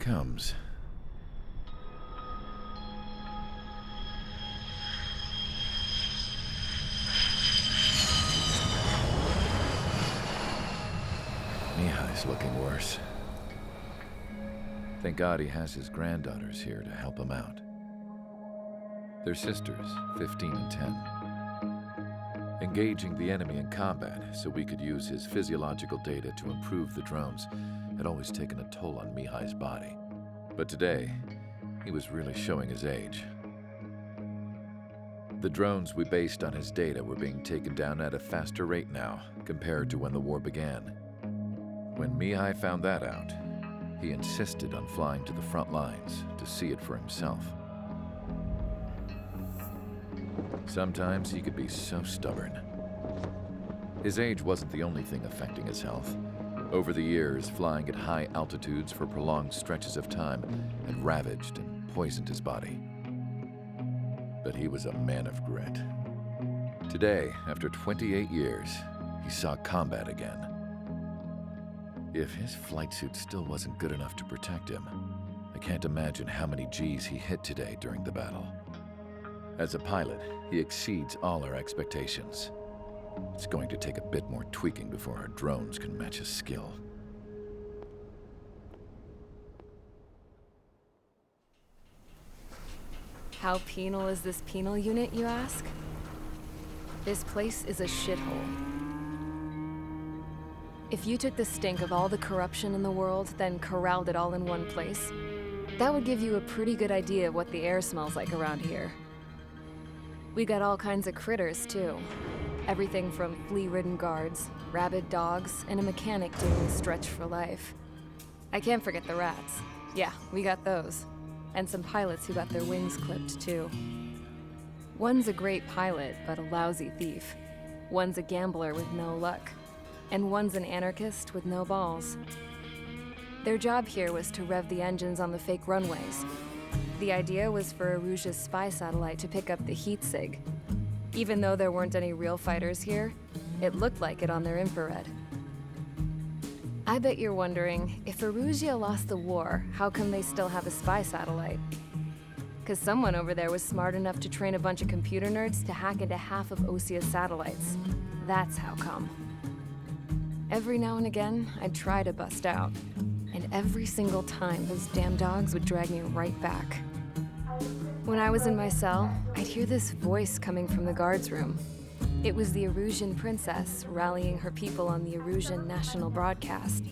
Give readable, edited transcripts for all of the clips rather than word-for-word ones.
comes. Mihai's looking worse. Thank God he has his granddaughters here to help him out. They're sisters, 15 and 10. Engaging the enemy in combat so we could use his physiological data to improve the drones had always taken a toll on Mihai's body. But today, he was really showing his age. The drones we based on his data were being taken down at a faster rate now compared to when the war began. When Mihai found that out, he insisted on flying to the front lines to see it for himself. Sometimes he could be so stubborn. His age wasn't the only thing affecting his health. Over the years, flying at high altitudes for prolonged stretches of time had ravaged and poisoned his body. But he was a man of grit. Today, after 28 years, he saw combat again. If his flight suit still wasn't good enough to protect him, I can't imagine how many G's he hit today during the battle. As a pilot, he exceeds all our expectations. It's going to take a bit more tweaking before our drones can match his skill. How penal is this penal unit, you ask? This place is a shithole. If you took the stink of all the corruption in the world, then corralled it all in one place, that would give you a pretty good idea of what the air smells like around here. We got all kinds of critters, too. Everything from flea-ridden guards, rabid dogs, and a mechanic doing stretch for life. I can't forget the rats. Yeah, we got those. And some pilots who got their wings clipped, too. One's a great pilot, but a lousy thief. One's a gambler with no luck. And one's an anarchist with no balls. Their job here was to rev the engines on the fake runways. The idea was for Aruja's spy satellite to pick up the heat sig. Even though there weren't any real fighters here, it looked like it on their infrared. I bet you're wondering, if Aruja lost the war, how come they still have a spy satellite? 'Cause someone over there was smart enough to train a bunch of computer nerds to hack into half of Osia's satellites. That's how come. Every now and again, I'd try to bust out. And every single time, those damn dogs would drag me right back. When I was in my cell, I'd hear this voice coming from the guards room. It was the Arusian princess rallying her people on the Arusian national broadcast.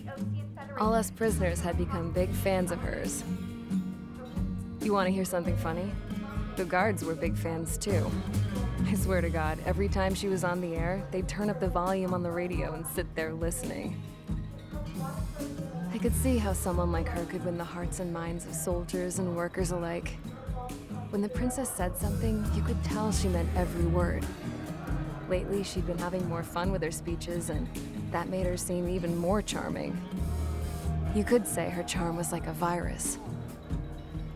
All us prisoners had become big fans of hers. You want to hear something funny? The guards were big fans too. I swear to God, every time she was on the air, they'd turn up the volume on the radio and sit there listening. I could see how someone like her could win the hearts and minds of soldiers and workers alike. When the princess said something, you could tell she meant every word. Lately, she'd been having more fun with her speeches, and that made her seem even more charming. You could say her charm was like a virus.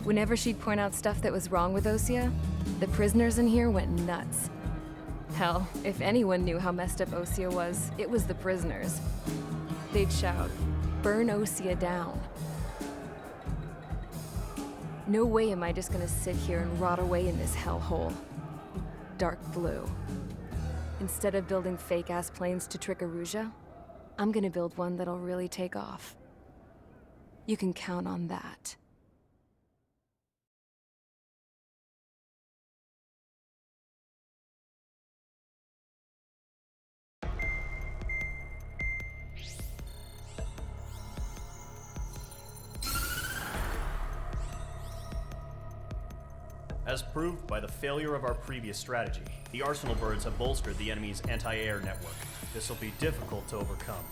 Whenever she'd point out stuff that was wrong with Osia, the prisoners in here went nuts. Hell, if anyone knew how messed up Osia was, it was the prisoners. They'd shout, "Burn Osia down." No way am I just gonna sit here and rot away in this hellhole. Dark blue. Instead of building fake-ass planes to trick Aruja, I'm gonna build one that'll really take off. You can count on that. As proved by the failure of our previous strategy, the Arsenal birds have bolstered the enemy's anti-air network. This will be difficult to overcome.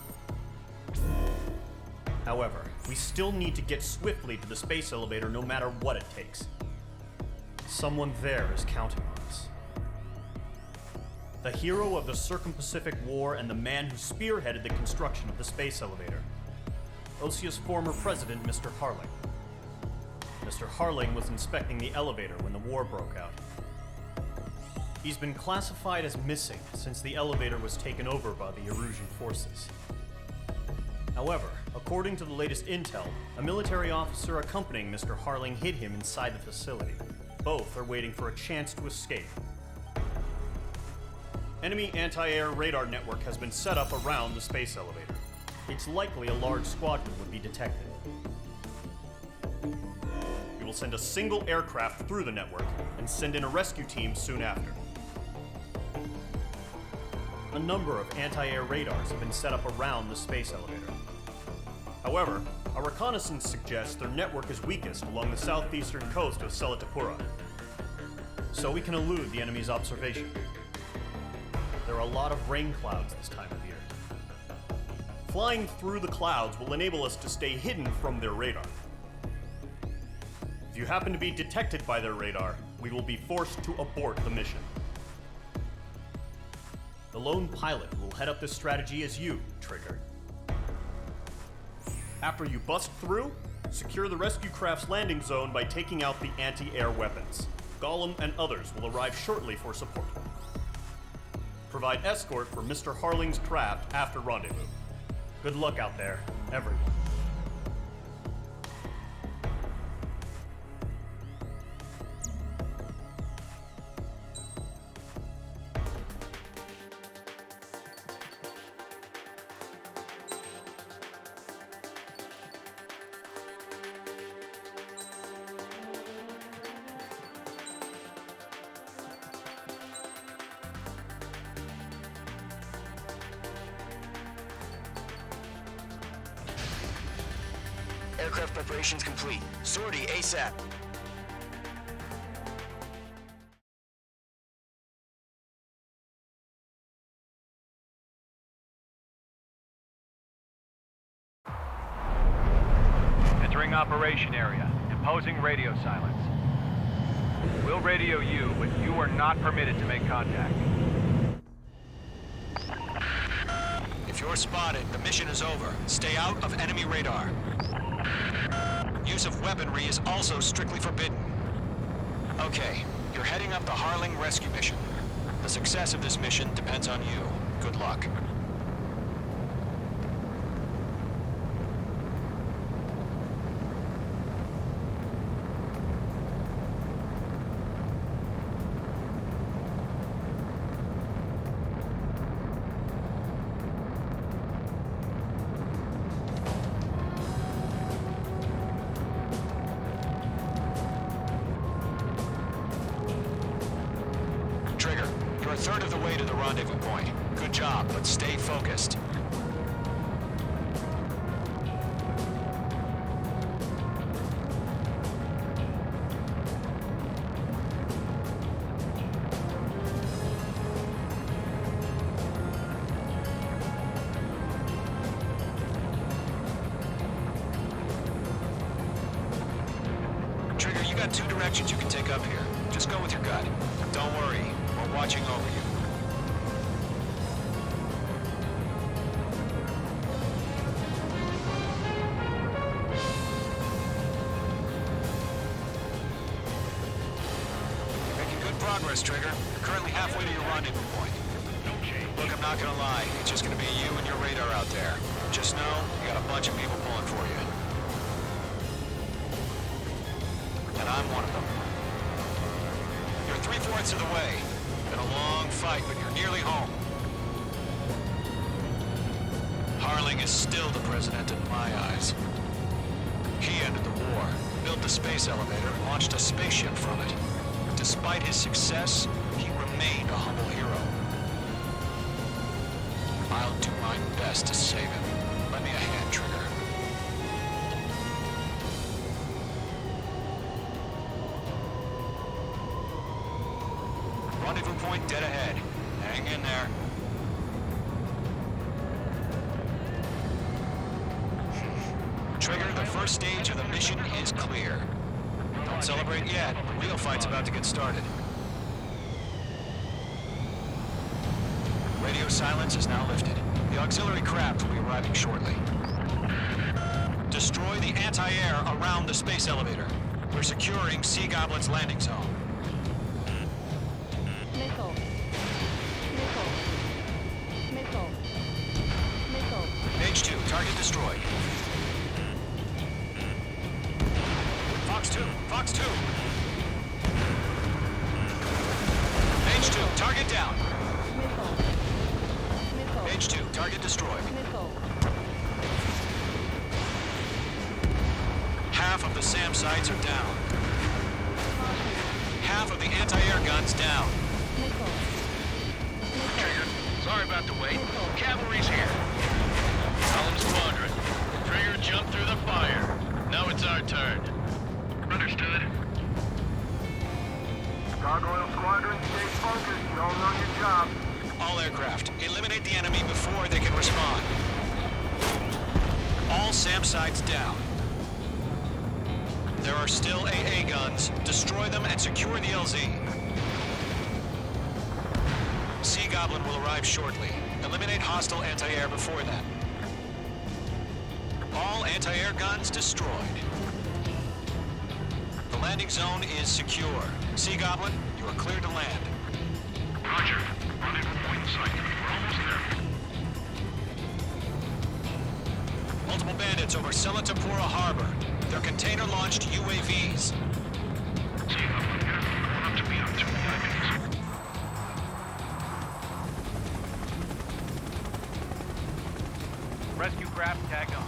However, we still need to get swiftly to the space elevator no matter what it takes. Someone there is counting on us. The hero of the Circum-Pacific War and the man who spearheaded the construction of the space elevator. Osia's former president, Mr. Harling. Mr. Harling was inspecting the elevator when the war broke out. He's been classified as missing since the elevator was taken over by the Erusian forces. However, according to the latest intel, a military officer accompanying Mr. Harling hid him inside the facility. Both are waiting for a chance to escape. Enemy anti-air radar network has been set up around the space elevator. It's likely a large squadron would be detected. We will send a single aircraft through the network and send in a rescue team soon after. A number of anti-air radars have been set up around the space elevator. However, our reconnaissance suggests their network is weakest along the southeastern coast of Selatapura, so we can elude the enemy's observation. There are a lot of rain clouds this time of year. Flying through the clouds will enable us to stay hidden from their radar. If you happen to be detected by their radar, we will be forced to abort the mission. The lone pilot who will head up this strategy is you, Trigger. After you bust through, secure the rescue craft's landing zone by taking out the anti-air weapons. Gollum and others will arrive shortly for support. Provide escort for Mr. Harling's craft after rendezvous. Good luck out there, everyone. Aircraft preparations complete. Sortie ASAP. Entering operation area. Imposing radio silence. We'll radio you, but you are not permitted to make contact. If you're spotted, the mission is over. Stay out of enemy radar. Use of weaponry is also strictly forbidden. Okay, you're heading up the Harling rescue mission. The success of this mission depends on you. Good luck. Trigger, you're a third of the way to the rendezvous point. Good job, but stay focused. Trigger, you got two directions you can take up here. Just go with your gut. Don't worry, we're watching over you. You're making good progress, Trigger. You're currently halfway to your rendezvous point. Look, I'm not gonna lie. It's just gonna be you and your radar out there. Just know, you got a bunch of people pulling for you. And I'm one of them. You're 3/4 of the way. Been a long fight, but you're nearly home. Harling is still the president in my eyes. He ended the war, built the space elevator, and launched a spaceship from it. Despite his success, he remained a humble hero. I'll do my best to save him. Lend me a hand, Trigger. Rendezvous point dead ahead. Hang in there. Trigger, the first stage of the mission is clear. Don't celebrate yet. The real fight's about to get started. Radio silence is now lifted. The auxiliary craft will be arriving shortly. Destroy the anti-air around the space elevator. We're securing Sea Goblin's landing zone. Page 2, target target destroyed. Fox 2, Fox 2. Mage 2, target down. Mage 2, target destroyed. Half of the SAM sites are down. Half of the anti-air guns down. Trigger, sorry about the wait. Cavalry's here. Column Squadron. Trigger jumped through the fire. Now it's our turn. Understood. Gargoyle Squadron, stay focused. You all know your job. All aircraft, eliminate the enemy before they can respond. All SAM sites down. There are still AA guns. Destroy them and secure the LZ. Sea Goblin will arrive shortly. Eliminate hostile anti-air before that. All anti-air guns destroyed. The landing zone is secure. Sea Goblin, you are clear to land. Roger. Rendezvous point in sight. We're almost there. Multiple bandits over Selatapura Harbor. They're container-launched UAVs. See you up here. Going up to meet up 2 minutes. Rescue craft tag on.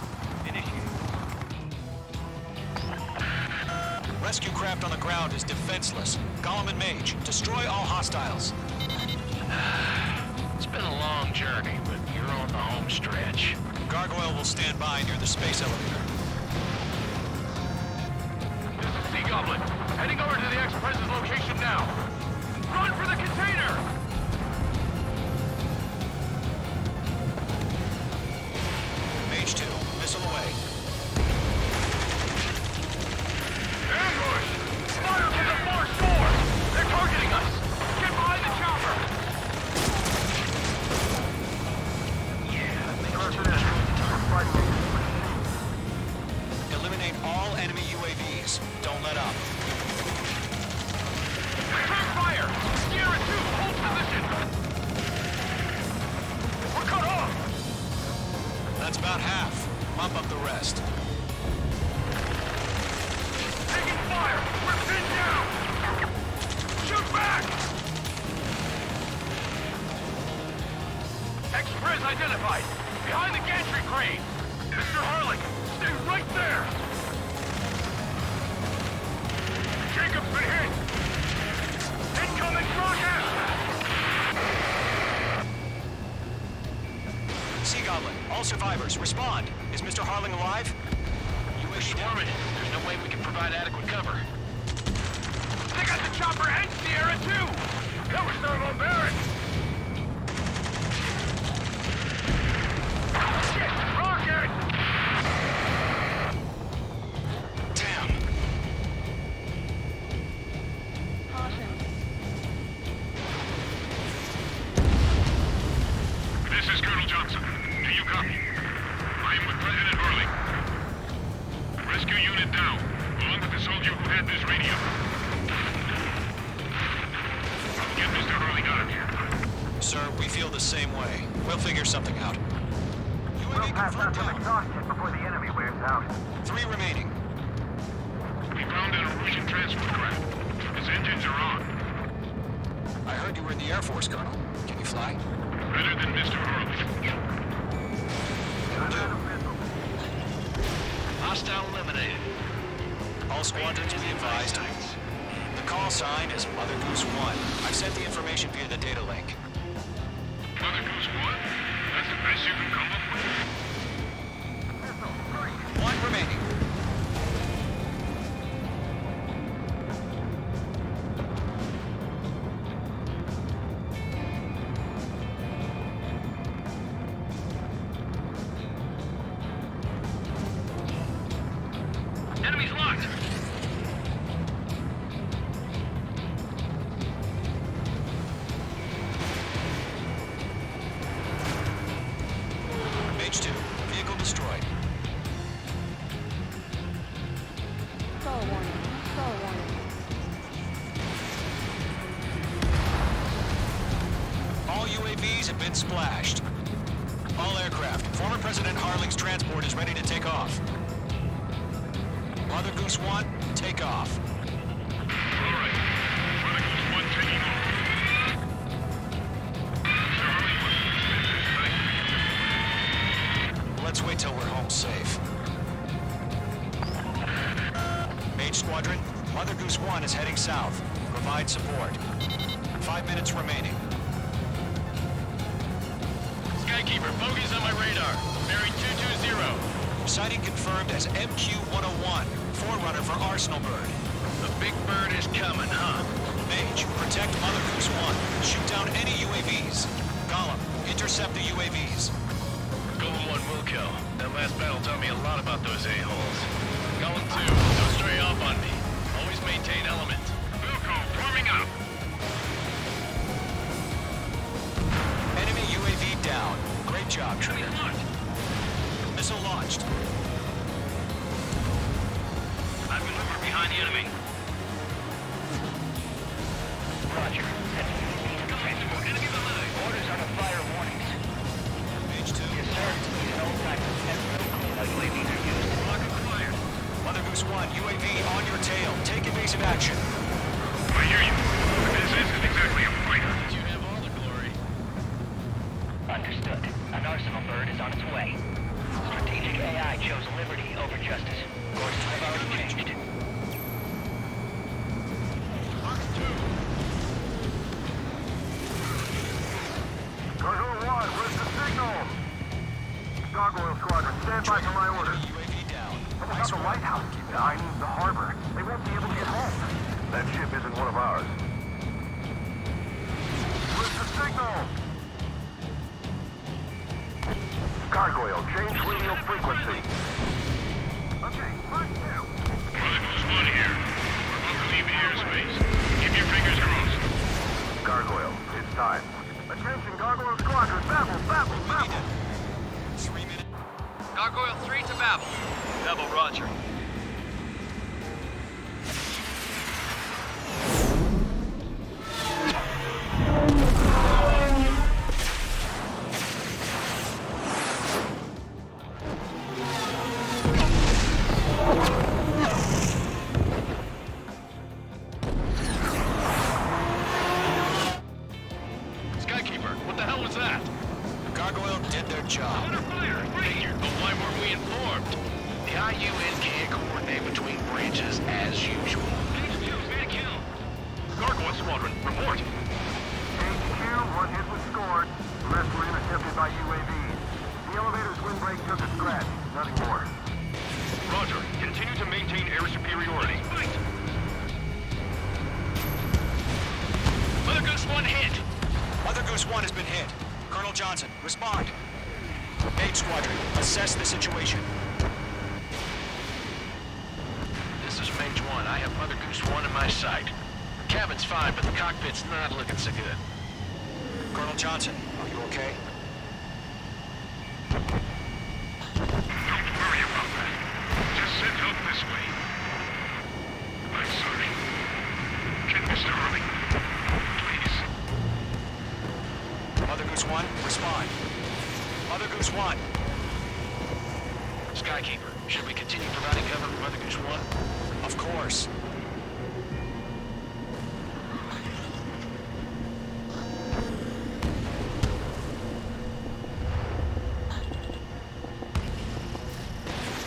Initiate. Rescue craft on the ground is defenseless. Gollum and Mage, destroy all hostiles. It's been a long journey, but you're on the home stretch. Gargoyle will stand by near the space elevator. This is Sea Goblin. Heading over to the Express's location now. Run for the container! Mage 2, missile away. Ambush! Fire from the far shore! They're targeting us! Get behind the chopper! Eliminate all enemy UAVs. Don't let up. Return fire! Sierra 2, hold position! We're cut off! That's about half. Mop up the rest. Taking fire! We're pinned down! Shoot back! Express identified! Behind the gantry crane! Mr. Harling, stay right there! Jacob's been hit! Incoming rocket! Sea Goblin, all survivors, respond. Is Mr. Harling alive? We're swarming. There's no way we can provide adequate cover. They got the chopper and Sierra too! That was thermobaric! Shit! Rocket! Damn. This is Colonel Johnson. Do you copy? I am with President Hurley. Rescue unit down, along with the soldier who had this radio. Get Mr. Hurley out of here. Sir, we feel the same way. We'll figure something out. We'll UAV pass confirmed out some down. exhaustion before the enemy wears out. 3 remaining. We found an Erusian transport craft. Its engines are on. I heard you were in the Air Force, Colonel. Can you fly? Better than Mr. Hurley. Hostile eliminated. All squadrons be advised. The call sign is Mother Goose 1. I've sent the information via the data link. Mother Goose 1? That's the best you can come up with? 1 remaining. Enemy's locked! Mage 2, vehicle destroyed. All UAVs have been splashed. All aircraft, former President Harling's transport is ready to take off. Mother Goose 1, take off. All right. Mother Goose 1 taking off. Mr. Harley wants to Let's wait till we're home safe. Mage Squadron, Mother Goose 1 is heading south. Provide support. 5 minutes remaining. Skykeeper, bogeys on my radar. Bearing 220. Sighting confirmed as MQ-101, forerunner for Arsenal Bird. The big bird is coming, huh? Mage, protect Mother Goose 1. Shoot down any UAVs. Gollum, intercept the UAVs. Golem 1 will kill. That last battle taught me a lot about those a-holes. Golem 2, don't stray off on me. Always maintain element. Wilco, forming up. Enemy UAV down. Great job, Trigger. Missile launched. I've maneuvered behind the enemy. Roger. Enemy behind. Orders are to fire warnings. Mage 2. Yes, sir. Use an old-timer. Have no clue how UAVs are used. Rocket fire. Mother Goose 1, UAV on your tail. Take evasive action. I hear you. This isn't exactly a fighter. You have all the glory. Understood. An Arsenal Bird is on its way. Strategic AI chose liberty over justice. Courses have already changed. Gargoyle 1, where's the signal? Gargoyle Squadron, stand by for my orders. UAV down. About the lighthouse. I mean the harbor. They won't be able to get home. That ship isn't one of ours. Where's the signal? Gargoyle, change radio frequency. Okay, first two. Mother Goose 1 here. We're about to leave airspace. Keep your fingers crossed. Gargoyle, it's time. Attention, Gargoyle Squadron, babble, babble, babble. 3 minutes. Gargoyle 3 to Babel. Babel, roger. Skykeeper, what the hell was that? Gargoyle did their job. Under fire! Figured, but why weren't we informed? The IUN can't coordinate between branches as usual. Page 2's been a kill. Gargoyle Squadron, report. HQ, one hit was scored. The rest were intercepted by UAVs. The elevator's windbreak took a scratch. Nothing more. Roger, continue to maintain air superiority. Fight! Mother Goose 1 hit! Mother Goose 1 has been hit. Colonel Johnson, respond. Mage Squadron, assess the situation. This is Mage 1. I have Mother Goose 1 in my sight. Cabin's fine, but the cockpit's not looking so good. Colonel Johnson, are you okay? Don't worry about that. Just send help this way. I'm sorry. Can Mr. Harley, please? Mother Goose 1, respond. Mother Goose 1. Skykeeper, should we continue providing cover for Mother Goose 1? Of course.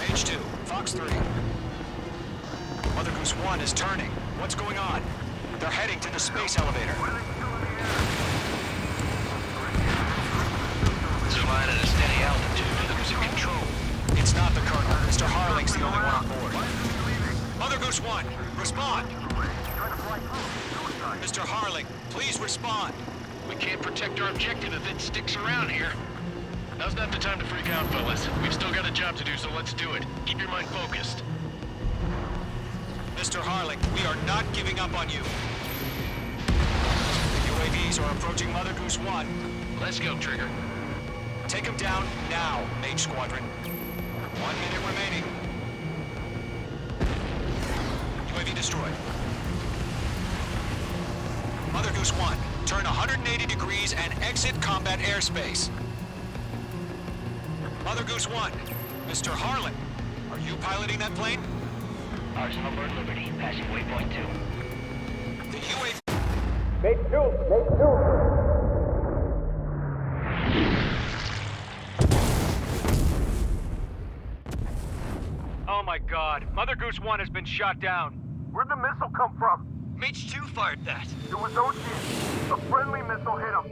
Page 2, Fox 3. Mother Goose 1 is turning. What's going on? They're heading to the space elevator. They're flying at a steady altitude. Losing control. It's not the Colonel. Mr. Harling's the only one on board. Mother Goose 1, respond. Mr. Harling, please respond. We can't protect our objective if it sticks around here. Now's not the time to freak out, fellas. We've still got a job to do, so let's do it. Keep your mind focused. Mr. Harling, we are not giving up on you. The UAVs are approaching Mother Goose 1. Let's go, Trigger. Take them down now, Mage Squadron. 1 minute remaining. UAV destroyed. Mother Goose 1, turn 180 degrees and exit combat airspace. Mother Goose 1, Mr. Harlan, are you piloting that plane? Arsenal Bird Liberty, passing waypoint 2. The UAV... Oh my god, Mother Goose 1 has been shot down. Where'd the missile come from? Mage 2 fired that. It was Ocean. A friendly missile hit him.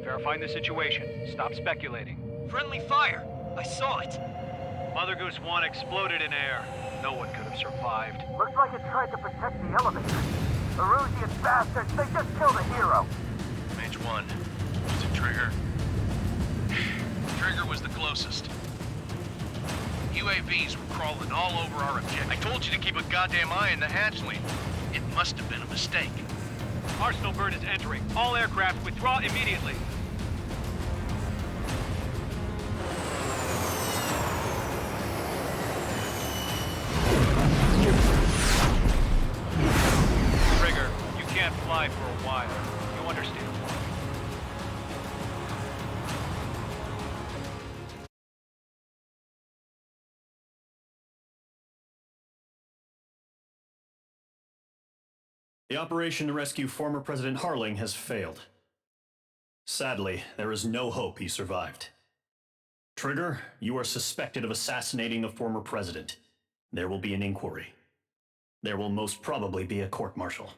Verifying the situation. Stop speculating. Friendly fire. I saw it. Mother Goose 1 exploded in air. No one could have survived. Looks like it tried to protect the elevator. Erusian bastards, they just killed a hero. Mage 1. Was it Trigger? Trigger was the closest. UAVs were crawling all over our objective. I told you to keep a goddamn eye in the hatchling. It must have been a mistake. Arsenal Bird is entering. All aircraft withdraw immediately. Trigger, you can't fly for a while. You understand why. The operation to rescue former President Harling has failed. Sadly, there is no hope he survived. Trigger, you are suspected of assassinating the former president. There will be an inquiry. There will most probably be a court-martial.